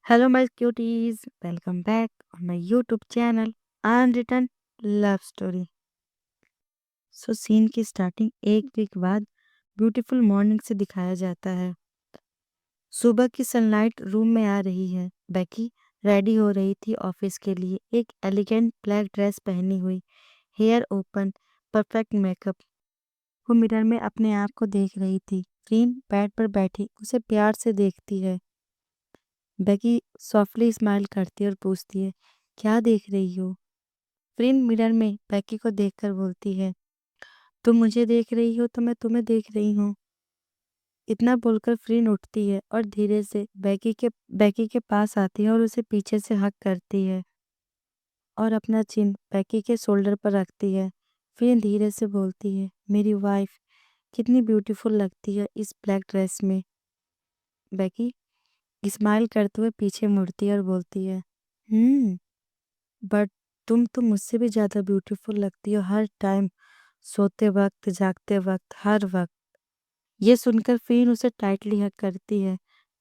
Hello, my cuties. Welcome back on my YouTube channel, Unwritten Love Story. Scene की starting एक week बाद beautiful morning से दिखाया जाता है। सुबह की सनलाइट रूम में आ रही है। बेकी रेडी हो रही थी ऑफिस के लिए, एक एलिगेंट ब्लैक ड्रेस पहनी हुई, हेयर ओपन, परफेक्ट मेकअप। वो मिरर में अपने आप को देख रही थी। फ्रीन बेड पर बैठी उसे प्यार से देखती है। बेकी सॉफ्टली स्माइल करती है और पूछती है, क्या देख रही हो? फ्रीन मिरर में बेकी को देखकर बोलती है, तुम मुझे देख रही हो तो मैं तुम्हें देख रही हूँ। इतना बोलकर फ्रीन उठती है और धीरे से बेकी के पास आती है और उसे पीछे से हग करती है और अपना चिन बेकी के शोल्डर पर रखती है। फ्रीन धीरे से बोलती है, मेरी वाइफ कितनी ब्यूटीफुल लगती है इस ब्लैक ड्रेस में। बेकी स्माइल करते हुए पीछे मुड़ती है और बोलती है, बट तुम तो मुझसे भी ज़्यादा ब्यूटीफुल लगती हो हर टाइम, सोते वक्त, जागते वक्त, हर वक्त। ये सुनकर फ़िन उसे टाइटली हग करती है।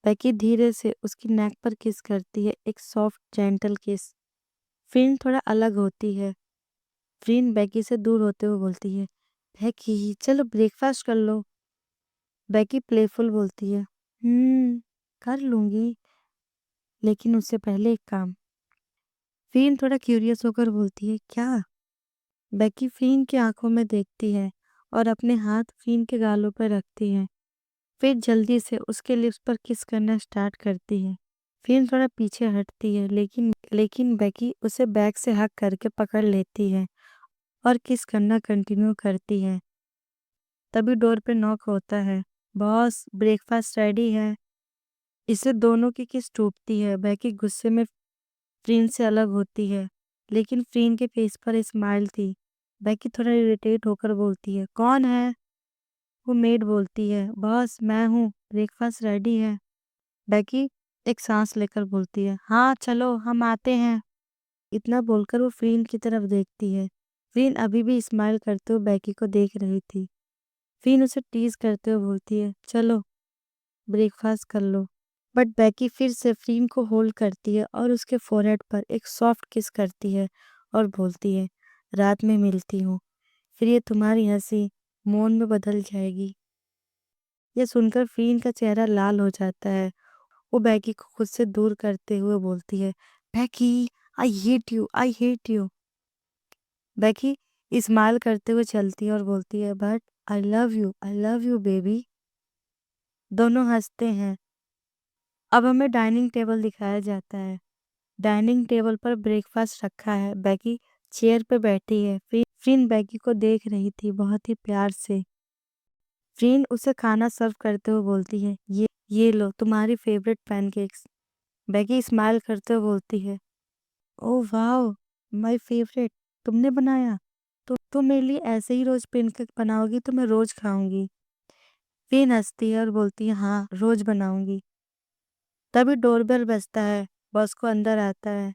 बेकी धीरे से उसकी नेक पर किस करती है, एक सॉफ्ट जेंटल किस। फ़िन थोड़ा अलग होती है। फ़िन बेकी से दूर होते हुए बोलती है, बेकी चलो ब्रेकफास्ट कर लो। बेकी प्लेफुल बोलती है, कर लूंगी, लेकिन उससे पहले एक काम। फ़िन थोड़ा क्यूरियस होकर बोलती है, क्या? बेकी फ़िन की आंखों में देखती है और अपने हाथ फ़िन के गालों पर रखती है। फिर जल्दी से उसके लिप्स पर किस करना स्टार्ट करती है। फ़िन थोड़ा पीछे हटती है, लेकिन बेकी उसे बैक से हग करके पकड़ लेती है और किस करना कंटिन्यू करती है। तभी डोर पे नॉक होता है। बॉस, ब्रेकफास्ट रेडी है। इससे दोनों की किस टूटती है। बेकी गुस्से में फ़िन से अलग होती है, लेकिन फ़िन के फेस पर स्माइल थी। बेकी थोड़ा इरिटेट होकर बोलती है, कौन है? वो मेड बोलती है, बॉस मैं हूँ, ब्रेकफास्ट रेडी है। बेकी एक सांस लेकर बोलती है, हाँ चलो हम आते हैं। इतना बोलकर वो फ़िन की तरफ देखती है। फ़िन अभी भी स्माइल करते हुए बेकी को देख रही थी। फ़िन उसे टीज करते हुए बोलती है, चलो ब्रेकफास्ट कर लो। बट बेकी फिर से फ़िन को होल्ड करती है और उसके फोरहेड पर एक सॉफ्ट किस करती है और बोलती है, रात में मिलती हूँ, फिर ये तुम्हारी हंसी मौन में बदल जाएगी। यह सुनकर फ़िन का चेहरा लाल हो जाता है। वो बेकी को खुद से दूर करते हुए बोलती है, Becky I hate you. Becky smile करते हुए चलती है और बोलती है, but I love you baby. दोनों हंसते हैं। अब हमें डाइनिंग टेबल दिखाया जाता है। डाइनिंग टेबल पर ब्रेकफास्ट रखा है। बेकी चेयर पे बैठी है। फ्रिन बेकी को देख रही थी बहुत ही प्यार से। फ्रिन उसे खाना सर्व करते हुए बोलती है, ये लो तुम्हारी फेवरेट पैनकेक्स। बेकी स्माइल करते हुए बोलती है, ओह वाओ, माय फेवरेट, तुमने बनाया? तो मेरे लिए ऐसे ही रोज पेनकेक बनाओगी तो मैं रोज खाऊंगी। फिन हंसती है और बोलती है, हाँ रोज बनाऊंगी। तभी डोरबेल बजता है। बॉस को अंदर आता है।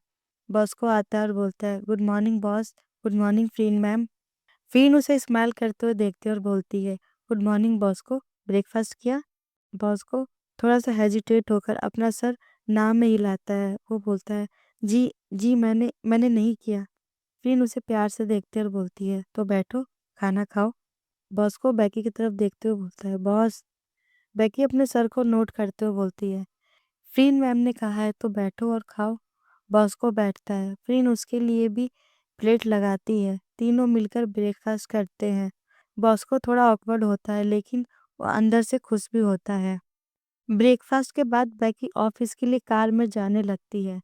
बॉस को आता है और बोलता है, good morning boss. Good morning Freen ma'am. फिन उसे स्माइल करते हुए देखती है और बोलती है, गुड मॉर्निंग बॉस को, ब्रेकफास्ट किया? बॉस को थोड़ा सा हेजिटेट होकर अपना सर ना में हिलाता है। वो बोलता है, जी जी मैंने नहीं किया। फिर उसे प्यार से देखती है और बोलती है, तो बैठो खाना खाओ। बॉस को बेकी की तरफ देखते हुए बोलता है, बॉस। बेकी अपने सर को नोट करते हुए बोलती है, फ्रीन मैम ने कहा है तो बैठो और खाओ। बॉस को बैठता है। फ्रीन उसके लिए भी प्लेट लगाती है। तीनों मिलकर ब्रेकफास्ट करते हैं। बॉस को थोड़ा ऑकवर्ड होता है, लेकिन वो अंदर से खुश भी होता है। ब्रेकफास्ट के बाद बेकी ऑफिस के लिए कार में जाने लगती है।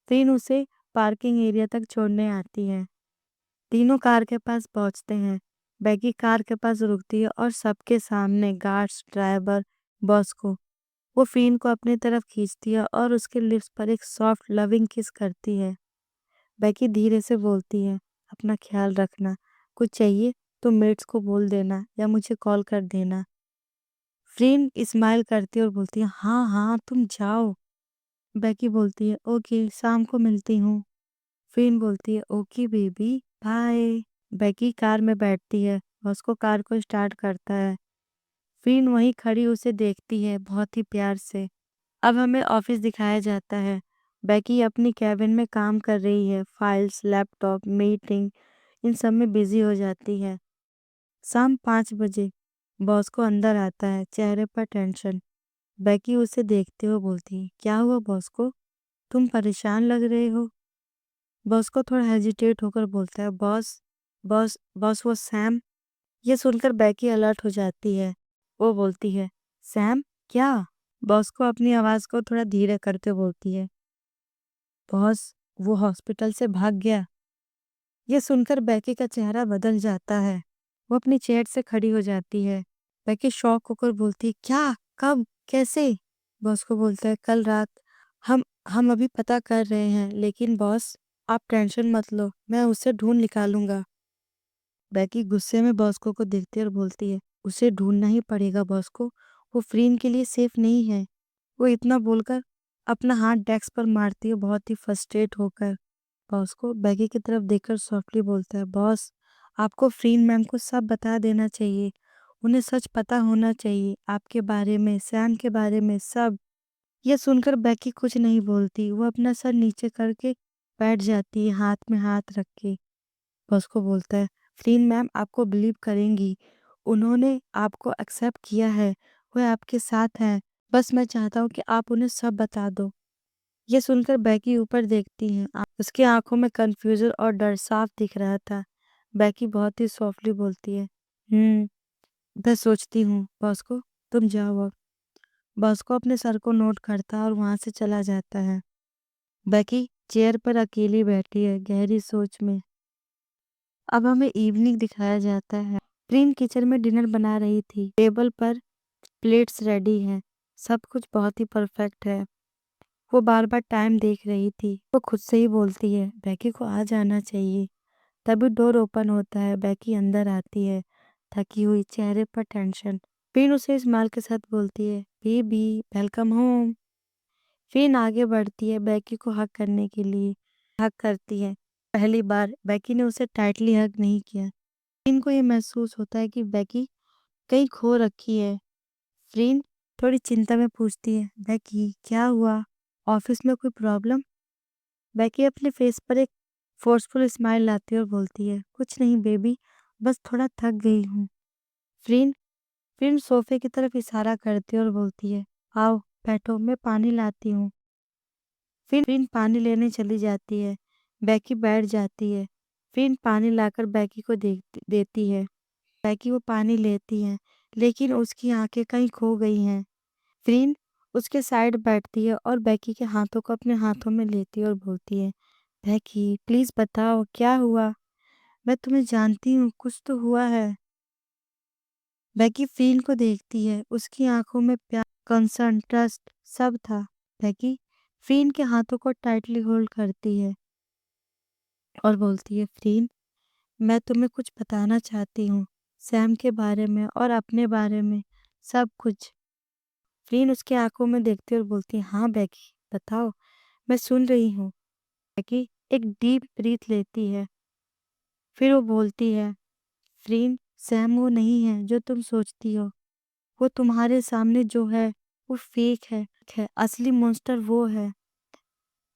फ्रीन उसे पार्किंग एरिया तक छोड़ने आती है। तीनों कार के पास पहुंचते हैं। बेकी कार के पास रुकती है और सबके सामने गार्ड्स, ड्राइवर, बॉस को वो फ़िन को अपनी तरफ खींचती है और उसके लिप्स पर एक सॉफ्ट लविंग किस करती है। बेकी धीरे से बोलती है, अपना ख्याल रखना, कुछ चाहिए तो मेट्स को बोल देना या मुझे कॉल कर देना। फ़िन स्माइल करती है और बोलती है, हाँ हाँ तुम जाओ। बेकी बोलती है, ओके शाम को मिलती हूँ। फ़िन बोलती है, okay baby, bye. Becky car में बैठती है और उसको कार को स्टार्ट करता है। फ़िन वहीं खड़ी उसे देखती है बहुत ही प्यार से। अब हमें ऑफिस दिखाया जाता है। बेकी अपनी कैबिन में काम कर रही है। फाइल्स, लैपटॉप, मीटिंग, इन सब में बिजी हो जाती है। शाम 5 बजे बॉस को अंदर आता है, चेहरे पर टेंशन। बेकी उसे देखते हुए बोलती है, क्या हुआ बॉस को? तुम परेशान लग रहे हो। बॉस को थोड़ा हेजिटेट होकर बोलता है, बॉस बॉस बॉस वो सैम। ये सुनकर बेकी अलर्ट हो जाती है। वो बोलती है, सैम क्या? बॉस को अपनी आवाज को थोड़ा धीरे करते बोलती है, बॉस वो हॉस्पिटल से भाग गया। ये सुनकर बेकी का चेहरा बदल जाता है। वो अपनी चेयर से खड़ी हो जाती है। बेकी शॉक होकर बोलती है, क्या? कब? कैसे? बॉस को बोलता है, कल रात। हम अभी पता कर रहे हैं, लेकिन बॉस आप टेंशन मत लो, मैं उसे ढूंढ निकालूंगा। बेकी गुस्से में बॉस को देखती है और बोलती है, उसे ढूंढना ही पड़ेगा बॉस को। वो फ्रीन के लिए सेफ नहीं है। वो इतना बोलकर अपना हाथ डेस्क पर मारती है, बहुत ही फ्रस्ट्रेट होकर। बॉस को बेकी की तरफ देखकर सॉफ्टली बोलता है, बॉस आपको फ्रीन मैम को सब बता देना चाहिए। उन्हें सच पता होना चाहिए आपके बारे में, सैम के बारे में, सब। ये सुनकर बेकी कुछ नहीं बोलती। वो अपना सर नीचे करके बैठ जाती है, हाथ में हाथ रख के। बॉस को बोलता है, फ्रीन मैम आपको बिलीव करेंगी। उन्होंने आपको एक्सेप्ट किया है। वो आपके साथ हैं। बस मैं चाहता हूँ कि आप उन्हें सब बता दो। ये सुनकर बेकी ऊपर देखती है। उसकी आंखों में कंफ्यूजन और डर साफ दिख रहा था। बेकी बहुत ही सॉफ्टली बोलती है, मैं सोचती हूँ बॉस को। तुम जाओ अब। बॉस को अपने सर को नोट करता है और वहां से चला जाता है। बेकी चेयर पर अकेली बैठी है, गहरी सोच में। अब हमें इवनिंग दिखाया जाता है। प्रीन किचन में डिनर बना रही थी। टेबल पर प्लेट्स रेडी हैं। सब कुछ बहुत ही परफेक्ट है। वो बार बार टाइम देख रही थी। वो खुद से ही बोलती है, बेकी को आ जाना चाहिए। तभी डोर ओपन होता है। बेकी अंदर आती है, थकी हुई, चेहरे पर टेंशन। फिर उसे स्माइल के साथ बोलती है, बेबी वेलकम होम। फिर आगे बढ़ती है बेकी को हक करने के लिए। हक करती है। पहली बार बेकी ने उसे टाइटली हक नहीं किया। इनको ये महसूस होता है कि बेकी कहीं खो रखी है। फ्रीन थोड़ी चिंता में पूछती है, बेकी क्या हुआ? ऑफिस में कोई प्रॉब्लम? बेकी अपने फेस पर एक फोर्सफुल स्माइल लाती है और बोलती है, कुछ नहीं बेबी, बस थोड़ा थक गई हूँ। फ्रीन फ्रीन सोफे की तरफ इशारा करती है और बोलती है, आओ बैठो, मैं पानी लाती हूँ। फिर फ्रीन पानी लेने चली जाती है। बेकी बैठ जाती है। फ्रीन पानी लाकर बेकी को देती है। बेकी वो पानी लेती है, लेकिन उसकी आंखें कहीं खो गई हैं। फ्रीन उसके साइड बैठती है और बेकी के हाथों को अपने हाथों में लेती है और बोलती है, बेकी प्लीज बताओ क्या हुआ? मैं तुम्हें जानती हूँ, कुछ तो हुआ है। बेकी फ्रीन को देखती है। उसकी आंखों में प्यार, कंसर्न, ट्रस्ट सब था। बेकी फ्रीन के हाथों को टाइटली होल्ड करती है और बोलती है, फ्रीन मैं तुम्हें कुछ बताना चाहती हूँ, सैम के बारे में और अपने बारे में, सब कुछ। फ्रीन उसकी आंखों में देखती है और बोलती है, हाँ बेकी बताओ, मैं सुन रही हूँ। बेकी एक डीप ब्रीथ लेती है। फिर वो बोलती है, फ्रीन सैम वो नहीं है जो तुम सोचती हो। वो तुम्हारे सामने जो है वो फेक है। असली मॉन्स्टर वो है।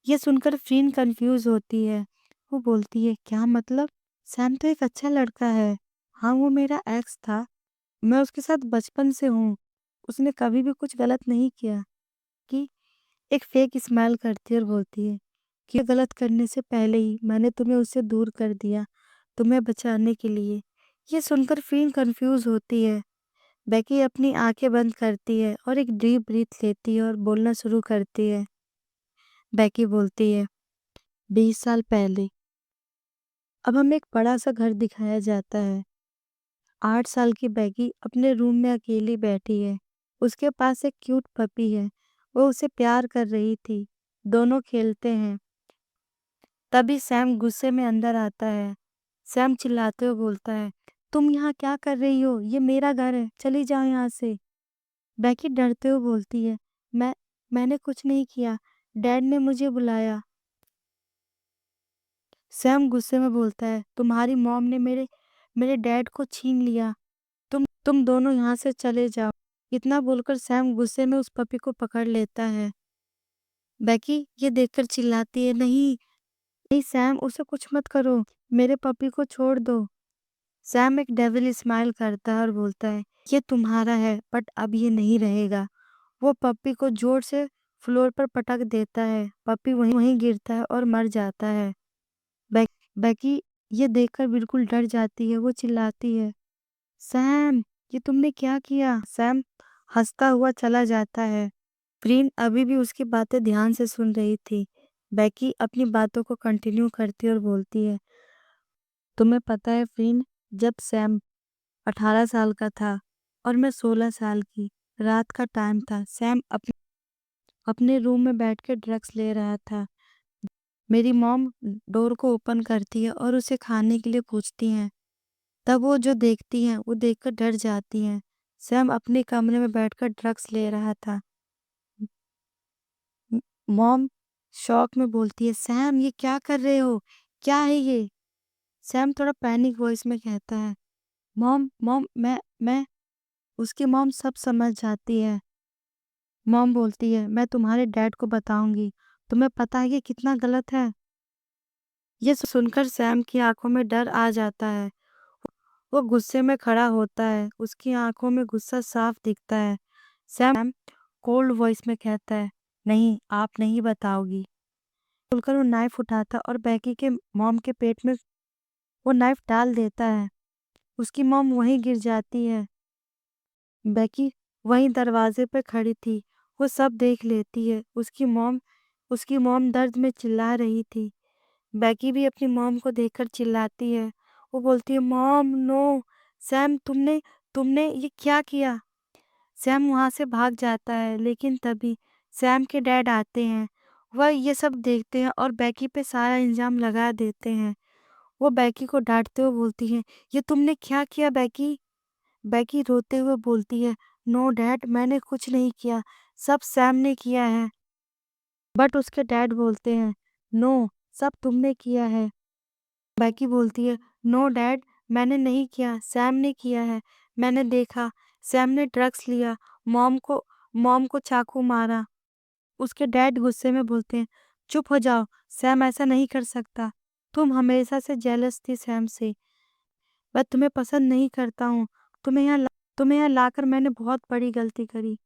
ये सुनकर फ्रीन कंफ्यूज होती है। वो बोलती है, क्या मतलब? सैम तो एक अच्छा लड़का है। हाँ वो मेरा एक्स था। मैं उसके साथ बचपन से हूँ। उसने कभी भी कुछ गलत नहीं किया। कि एक फेक स्माइल करती है और बोलती है कि गलत करने से पहले ही मैंने तुम्हें उससे दूर कर दिया, तुम्हें बचाने के लिए। ये सुनकर फ्रीन कंफ्यूज होती है। बेकी अपनी आंखें बंद करती है और एक डीप ब्रीथ लेती है और बोलना शुरू करती है। बेकी बोलती है, 20 साल पहले। अब हमें एक बड़ा सा घर दिखाया जाता है। 8 साल की बेकी अपने रूम में अकेली बैठी है। उसके पास एक क्यूट पपी है। वो उसे प्यार कर रही थी। दोनों खेलते हैं। तभी सैम गुस्से में अंदर आता है। सैम चिल्लाते हुए बोलता है, तुम यहाँ क्या कर रही हो? ये मेरा घर है, चली जाओ यहाँ से। बेकी डरते हुए बोलती है, मैंने कुछ नहीं किया, डैड ने मुझे बुलाया। सैम गुस्से में बोलता है, तुम्हारी मॉम ने मेरे मेरे डैड को छीन लिया। तुम दोनों यहाँ से चले जाओ। इतना बोलकर सैम गुस्से में उस पपी को पकड़ लेता है। बेकी ये देखकर चिल्लाती है, नहीं नहीं सैम, उसे कुछ मत करो, मेरे पपी को छोड़ दो। सैम एक डेविल स्माइल करता है और बोलता है, ये तुम्हारा है बट अब ये नहीं रहेगा। वो पप्पी को जोर से फ्लोर पर पटक देता है। पप्पी वहीं वहीं गिरता है और मर जाता है। बैक बैकी ये देखकर बिल्कुल डर जाती है। वो चिल्लाती है, सैम ये तुमने क्या किया? सैम हंसता हुआ चला जाता है। फ्रीन अभी भी उसकी बातें ध्यान से सुन रही थी। बैकी अपनी बातों को कंटिन्यू करती और बोलती है, तुम्हें पता है फ्रीन, जब सैम 18 साल का था और मैं 16 साल की, रात का टाइम था। सैम अपने रूम में बैठ के ड्रग्स ले रहा था। मेरी मॉम डोर को ओपन करती है और उसे खाने के लिए पूछती हैं। तब वो जो देखती हैं वो देखकर डर जाती हैं। सैम अपने कमरे में बैठकर ड्रग्स ले रहा था। म- मॉम शॉक में बोलती है, सैम ये क्या कर रहे हो? क्या है ये? सैम थोड़ा पैनिक वॉइस में कहता है, मॉम मॉम मैं उसकी मॉम सब समझ जाती है। मॉम बोलती है, मैं तुम्हारे डैड को बताऊंगी। तुम्हें पता है ये कितना गलत है? ये सुनकर सैम की आंखों में डर आ जाता है। वो गुस्से में खड़ा होता है। उसकी आंखों में गुस्सा साफ दिखता है। सैम कोल्ड वॉइस में कहता है, नहीं आप नहीं बताओगी। बोलकर वो नाइफ उठाता और बैकी के मॉम के पेट में वो नाइफ डाल देता है। उसकी मॉम वहीं गिर जाती है। बैकी वहीं दरवाजे पर खड़ी थी। वो सब देख लेती है। उसकी मॉम दर्द में चिल्ला रही थी। बैकी भी अपनी मॉम को देखकर चिल्लाती है। वो बोलती है, मॉम नो, सैम तुमने तुमने ये क्या किया? सैम वहां से भाग जाता है, लेकिन तभी सैम के डैड आते हैं। वह ये सब देखते हैं और बैकी पे सारा इल्जाम लगा देते हैं। वो बैकी को डांटते हुए बोलती है, ये तुमने क्या किया बैकी? बैकी रोते हुए बोलती है, नो डैड मैंने कुछ नहीं किया, सब सैम ने किया है। बट उसके डैड बोलते हैं, नो सब तुमने किया है। बैकी बोलती है, नो डैड मैंने नहीं किया, सैम ने किया है। मैंने देखा, सैम ने ड्रग्स लिया, मॉम को मॉम को चाकू मारा। उसके डैड गुस्से में बोलते हैं, चुप हो जाओ, सैम ऐसा नहीं कर सकता। तुम हमेशा से जेलस थी सैम से। मैं तुम्हें पसंद नहीं करता हूँ। तुम्हें यहाँ लाकर मैंने बहुत बड़ी गलती करी।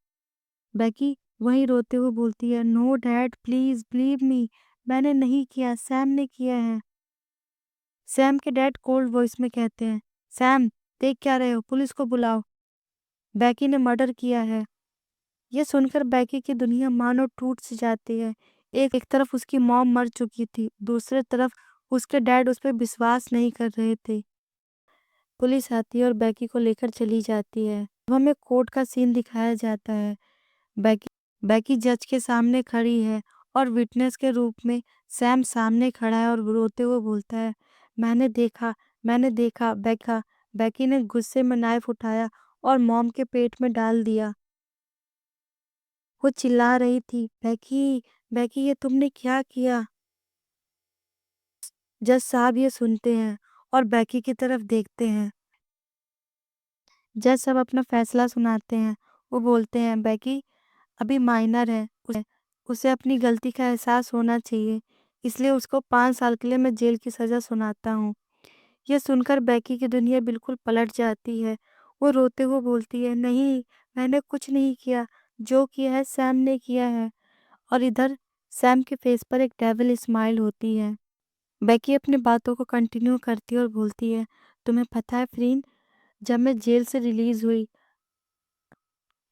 बैकी वहीं रोते हुए बोलती है, no dad please believe me, मैंने नहीं किया, सैम ने किया है। सैम के डैड कोल्ड वॉइस में कहते हैं, सैम देख क्या रहे हो, पुलिस को बुलाओ, बैकी ने मर्डर किया है। ये सुनकर बैकी की दुनिया मानो टूट सी जाती है। एक तरफ उसकी मॉम मर चुकी थी, दूसरी तरफ उसके डैड उस पर विश्वास नहीं कर रहे थे। पुलिस आती है और बैकी को लेकर चली जाती है। अब हमें कोर्ट का सीन दिखाया जाता है। बैकी बैकी जज के सामने खड़ी है और विटनेस के रूप में सैम सामने खड़ा है और रोते हुए बोलता है, मैंने देखा बैकी ने गुस्से में नाइफ उठाया और मॉम के पेट में डाल दिया। वो चिल्ला रही थी, बैकी बैकी ये तुमने क्या किया? जज साहब ये सुनते हैं और बैकी की तरफ देखते हैं। जज सब अपना फैसला सुनाते हैं। वो बोलते हैं, बैकी अभी माइनर है, उसे अपनी गलती का एहसास होना चाहिए, इसलिए उसको 5 साल के लिए मैं जेल की सजा सुनाता हूँ। यह सुनकर बैकी की दुनिया बिल्कुल पलट जाती है। वो रोते हुए बोलती है, नहीं मैंने कुछ नहीं किया, जो किया है सैम ने किया है। और इधर सैम के फेस पर एक डेविल स्माइल होती है। बैकी अपनी बातों को कंटिन्यू करती है और बोलती है, तुम्हें पता है फ्रीन, जब मैं जेल से रिलीज हुई,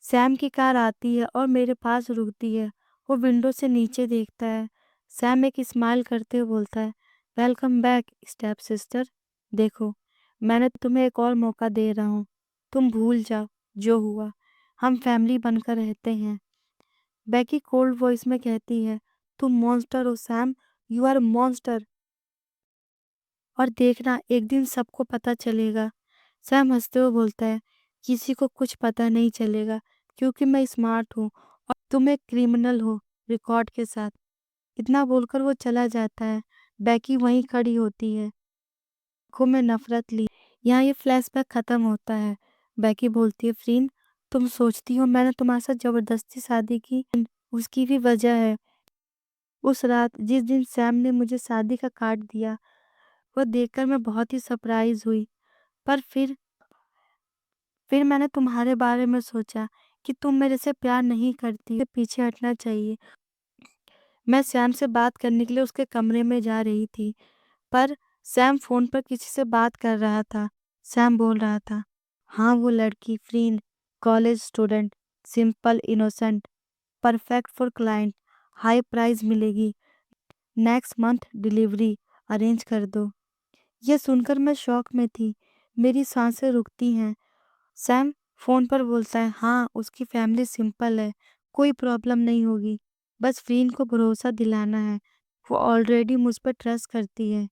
सैम की कार आती है और मेरे पास रुकती है। वो विंडो से नीचे देखता है। सैम एक स्माइल करते हुए बोलता है, वेलकम बैक स्टेप सिस्टर। देखो मैंने तुम्हें एक और मौका दे रहा हूँ। तुम भूल जाओ जो हुआ, हम फैमिली बनकर रहते हैं। बैकी कोल्ड वॉइस में कहती है, तुम मॉन्स्टर हो सैम, यू आर मॉन्स्टर। और देखना एक दिन सबको पता चलेगा। सैम हंसते हुए बोलता है, किसी को कुछ पता नहीं चलेगा, क्योंकि मैं स्मार्ट हूँ और तुम एक क्रिमिनल हो रिकॉर्ड के साथ। इतना बोलकर वो चला जाता है। बैकी वहीं खड़ी होती है, आंखों में नफरत ली। यहाँ ये फ्लैशबैक खत्म होता है। बैकी बोलती है, फ्रीन तुम सोचती हो मैंने तुम्हारे साथ जबरदस्ती शादी की, उसकी भी वजह है। उस रात जिस दिन सैम ने मुझे शादी का कार्ड दिया, वो देखकर मैं बहुत ही सरप्राइज़ हुई। पर फिर मैंने तुम्हारे बारे में सोचा कि तुम मेरे से प्यार नहीं करती, मुझे पीछे हटना चाहिए। मैं सैम से बात करने के लिए उसके कमरे में जा रही थी, पर सैम फ़ोन पर किसी से बात कर रहा था। सैम बोल रहा था, हाँ वो लड़की Freen, college student, simple innocent, perfect for client, high price मिलेगी, नेक्स्ट मंथ डिलीवरी अरेंज कर दो। ये सुनकर मैं शॉक में थी, मेरी सांसें रुकती हैं। सैम फ़ोन पर बोलता है, हाँ उसकी फैमिली सिंपल है, कोई प्रॉब्लम नहीं होगी, बस फ्रीन को भरोसा दिलाना है, वो ऑलरेडी मुझ पर ट्रस्ट करती है।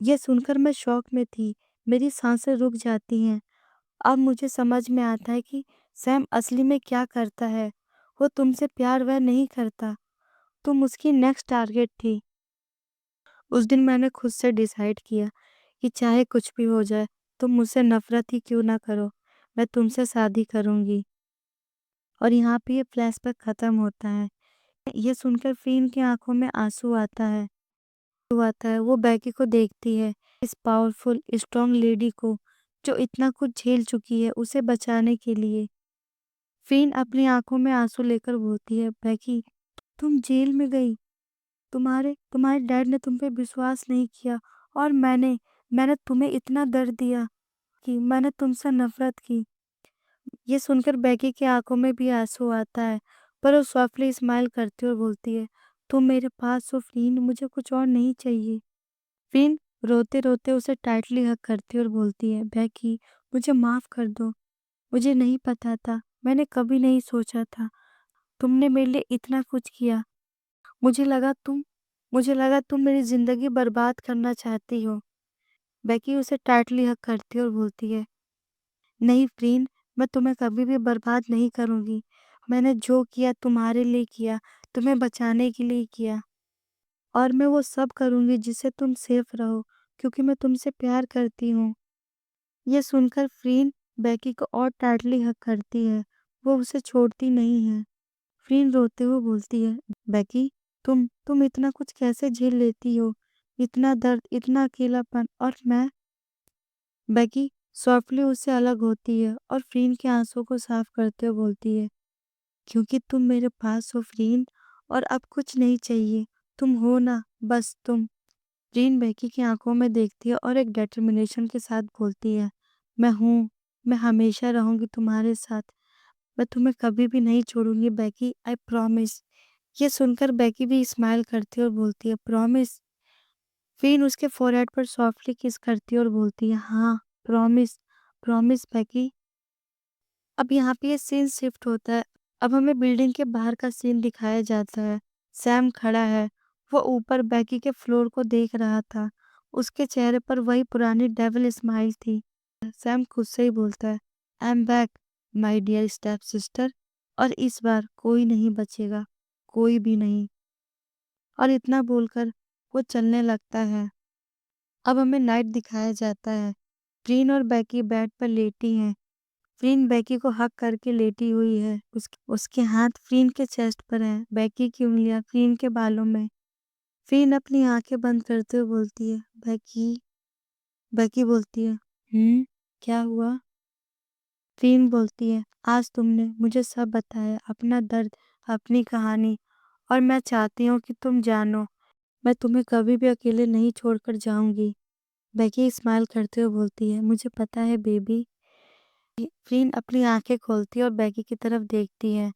ये सुनकर मैं शॉक में थी, मेरी सांसें रुक जाती हैं। अब मुझे समझ में आता है कि सैम असली में क्या करता है। वो तुमसे प्यार वह नहीं करता, तुम उसकी नेक्स्ट टारगेट थी। उस दिन मैंने खुद से डिसाइड किया कि चाहे कुछ भी हो जाए, तुम मुझसे नफरत ही क्यों ना करो, मैं तुमसे शादी करूंगी। और यहाँ पे ये फ्लैशबैक खत्म होता है। ये सुनकर फ़िन की आंखों में आंसू आता है। वो बैकी को देखती है, इस पावरफुल स्ट्रॉन्ग लेडी को जो इतना कुछ झेल चुकी है उसे बचाने के लिए। फ़िन अपनी आंखों में आंसू लेकर बोलती है, बैकी तुम जेल में गई, तुम्हारे तुम्हारे डैड ने तुम पे विश्वास नहीं किया, और मैंने तुम्हें इतना दर्द दिया कि मैंने तुमसे नफरत की। ये सुनकर बैकी की आंखों में भी आंसू आता है, पर वो सॉफ्टली स्माइल करती है और बोलती है, तुम मेरे पास हो फ़िन, मुझे कुछ और नहीं चाहिए। फ़िन रोते-रोते उसे टाइटली हग करती है और बोलती है, बैकी मुझे माफ़ कर दो, मुझे नहीं पता था, मैंने कभी नहीं सोचा था, तुमने मेरे लिए इतना कुछ किया। मुझे लगा तुम मुझे लगा तुम मेरी ज़िंदगी बर्बाद करना चाहती हो। बैकी उसे टाइटली हग करती है और बोलती है, नहीं फ़िन, मैं तुम्हें कभी भी बर्बाद नहीं करूँगी। मैंने जो किया तुम्हारे लिए किया, तुम्हें बचाने के लिए किया, और मैं वो सब करूँगी जिससे तुम सेफ रहो, क्योंकि मैं तुमसे प्यार करती हूँ। ये सुनकर फ़िन बैकी को और टाइटली हग करती है, वो उसे छोड़ती नहीं है। फ़िन रोते हुए बोलती है, बैकी तुम इतना कुछ कैसे झेल लेती हो? इतना दर्द, इतना अकेलापन, और मैं? बैकी सॉफ्टली उससे अलग होती है और फ़िन के आंसू को साफ करते हुए बोलती है, क्योंकि तुम मेरे पास हो फ़िन, और अब कुछ नहीं चाहिए, तुम हो ना, बस तुम। फ़िन बैकी की आंखों में देखती है और एक डिटर्मिनेशन के साथ बोलती है, मैं हूँ, मैं हमेशा रहूंगी तुम्हारे साथ, मैं तुम्हें कभी भी नहीं छोड़ूंगी बैकी, आई प्रॉमिस। ये सुनकर बैकी भी स्माइल करती है और बोलती है, प्रॉमिस। फ़िन उसके फोrehead पर सॉफ्टली किस करती है और बोलती है, हाँ प्रॉमिस, प्रॉमिस बैकी। अब यहाँ पे ये सीन शिफ्ट होता है। अब हमें बिल्डिंग के बाहर का सीन दिखाया जाता है। सैम खड़ा है, वो ऊपर बैकी के फ्लोर को देख रहा था। उसके चेहरे पर वही पुरानी डेविल स्माइल थी। सैम खुद से ही बोलता है, I am back my dear step sister, और इस बार कोई नहीं बचेगा, कोई भी नहीं। और इतना बोलकर वो चलने लगता है। अब हमें नाइट दिखाया जाता है। फ्रीन और बैकी बेड पर लेटी हैं। फ्रीन बैकी को हग करके लेटी हुई है। उसके हाथ फ्रीन के चेस्ट पर हैं। बैकी की उंगलियां फ्रीन के बालों में। फ्रीन अपनी आंखें बंद करते हुए बोलती है, बैकी। बैकी बोलती है, क्या हुआ? फ्रीन बोलती है, आज तुमने मुझे सब बताया, अपना दर्द, अपनी कहानी, और मैं चाहती हूँ कि तुम जानो, मैं तुम्हें कभी भी अकेले नहीं छोड़कर जाऊंगी। बैकी स्माइल करते हुए बोलती है, मुझे पता है बेबी। फ्रीन अपनी आंखें खोलती है और बैकी की तरफ देखती है।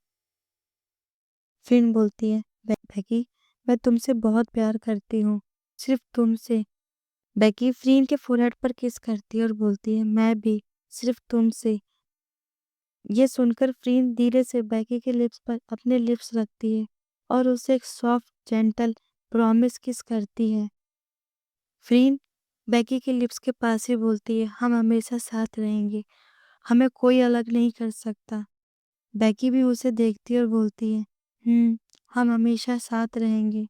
फ्रीन बोलती है, बैकी मैं तुमसे बहुत प्यार करती हूँ, सिर्फ तुमसे। बैकी फ्रीन के फोrehead पर किस करती है और बोलती है, मैं भी, सिर्फ तुमसे। ये सुनकर फ्रीन धीरे से बैकी के लिप्स पर अपने लिप्स रखती है और उसे एक सॉफ्ट जेंटल प्रॉमिस किस करती है। फ्रीन बैकी के लिप्स के पास ही बोलती है, हम हमेशा साथ रहेंगे, हमें कोई अलग नहीं कर सकता। बैकी भी उसे देखती है और बोलती है, हम हमेशा साथ रहेंगे।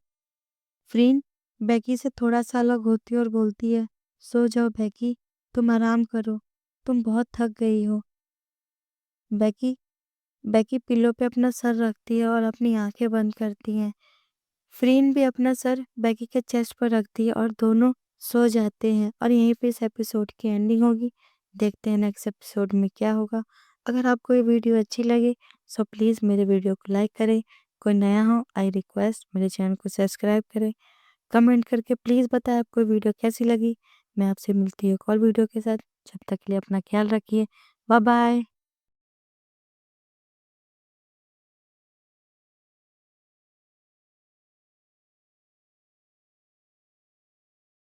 फ्रीन बैकी से थोड़ा सा अलग होती है और बोलती है, सो जाओ बैकी, तुम आराम करो, तुम बहुत थक गई हो। बैकी बेकी पिल्लो पे अपना सर रखती है और अपनी आंखें बंद करती हैं। फ्रीन भी अपना सर बेकी के चेस्ट पर रखती है और दोनों सो जाते हैं और यहीं पे इस एपिसोड की एंडिंग होगी। देखते हैं नेक्स्ट एपिसोड में क्या होगा। अगर आपको ये वीडियो अच्छी लगे सो प्लीज़ मेरे वीडियो को लाइक करें। कोई नया हो आई रिक्वेस्ट मेरे चैनल को सब्सक्राइब करें। कमेंट करके प्लीज़ बताएं आपको वीडियो कैसी लगी। मैं आपसे मिलती हूँ एक और वीडियो के साथ। जब तक के लिए अपना ख्याल रखिए। Bye bye.